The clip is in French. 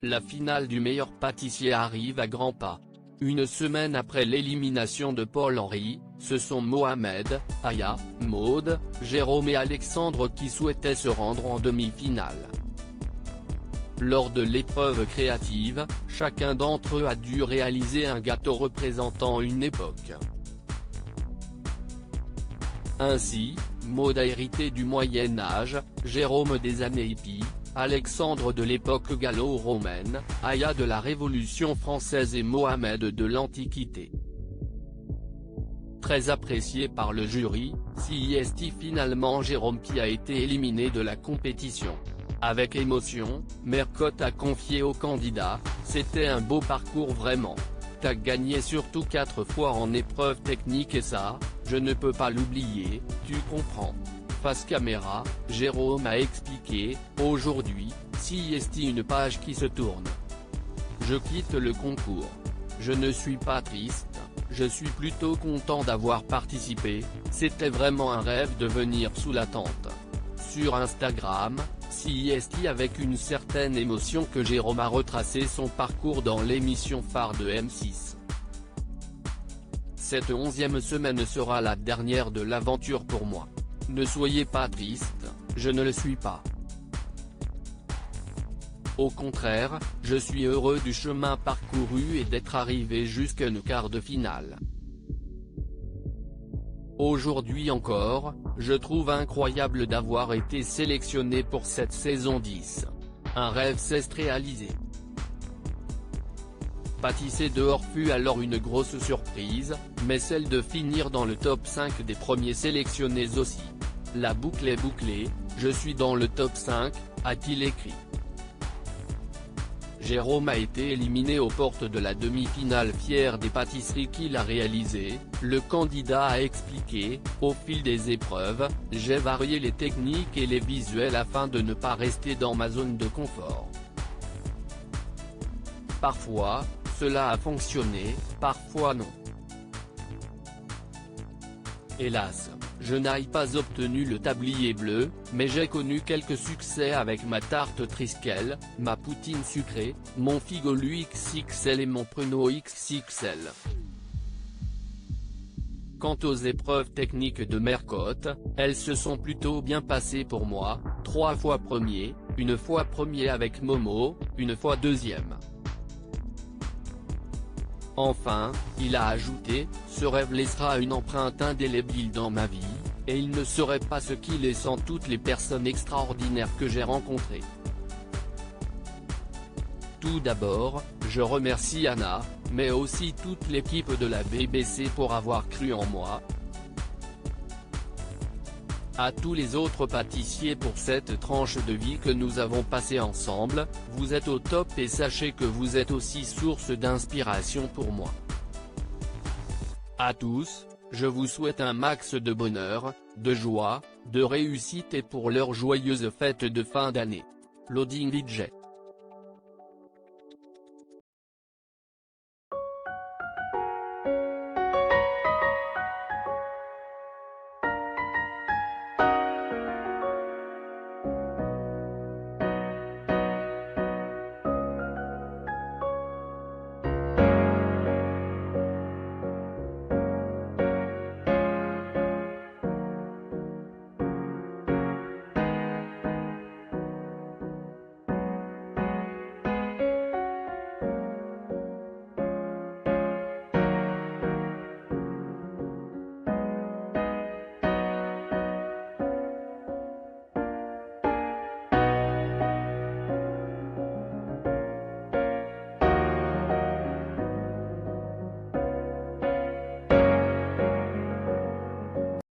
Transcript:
La finale du meilleur pâtissier arrive à grands pas. Une semaine après l'élimination de Paul-Henri, ce sont Mohamed, Aya, Maude, Jérôme et Alexandre qui souhaitaient se rendre en demi-finale. Lors de l'épreuve créative, chacun d'entre eux a dû réaliser un gâteau représentant une époque. Ainsi, Maude a hérité du Moyen Âge, Jérôme des années hippies, Alexandre de l'époque gallo-romaine, Aya de la Révolution française et Mohamed de l'Antiquité. Très apprécié par le jury, c'est finalement Jérôme qui a été éliminé de la compétition. Avec émotion, Mercotte a confié au candidat, « C'était un beau parcours vraiment. T'as gagné surtout 4 fois en épreuve technique et ça, je ne peux pas l'oublier, tu comprends ». Face caméra, Jérôme a expliqué, « Aujourd'hui, c'est une page qui se tourne. Je quitte le concours. Je ne suis pas triste, je suis plutôt content d'avoir participé, c'était vraiment un rêve de venir sous la tente. » Sur Instagram, c'est avec une certaine émotion que Jérôme a retracé son parcours dans l'émission phare de M6. Cette 11e semaine sera la dernière de l'aventure pour moi. Ne soyez pas triste, je ne le suis pas. Au contraire, je suis heureux du chemin parcouru et d'être arrivé jusqu'à une quart de finale. Aujourd'hui encore, je trouve incroyable d'avoir été sélectionné pour cette saison 10. Un rêve s'est réalisé. Pâtisser dehors fut alors une grosse surprise, mais celle de finir dans le top 5 des premiers sélectionnés aussi. La boucle est bouclée, je suis dans le top 5, a-t-il écrit. Jérôme a été éliminé aux portes de la demi-finale fier des pâtisseries qu'il a réalisées, le candidat a expliqué, « Au fil des épreuves, j'ai varié les techniques et les visuels afin de ne pas rester dans ma zone de confort. Parfois, cela a fonctionné, parfois non. Hélas, je n'ai pas obtenu le tablier bleu, mais j'ai connu quelques succès avec ma tarte Triskel, ma poutine sucrée, mon figolu XXL et mon pruneau XXL. » Quant aux épreuves techniques de Mercotte, elles se sont plutôt bien passées pour moi, 3 fois premier, une fois premier avec Momo, une fois deuxième. Enfin, il a ajouté, « Ce rêve laissera une empreinte indélébile dans ma vie, et il ne serait pas ce qu'il est sans toutes les personnes extraordinaires que j'ai rencontrées. » Tout d'abord, je remercie Anna, mais aussi toute l'équipe de la BBC pour avoir cru en moi. À tous les autres pâtissiers pour cette tranche de vie que nous avons passée ensemble, vous êtes au top et sachez que vous êtes aussi source d'inspiration pour moi. À tous, je vous souhaite un max de bonheur, de joie, de réussite et pour leurs joyeuses fêtes de fin d'année. Loading DJ.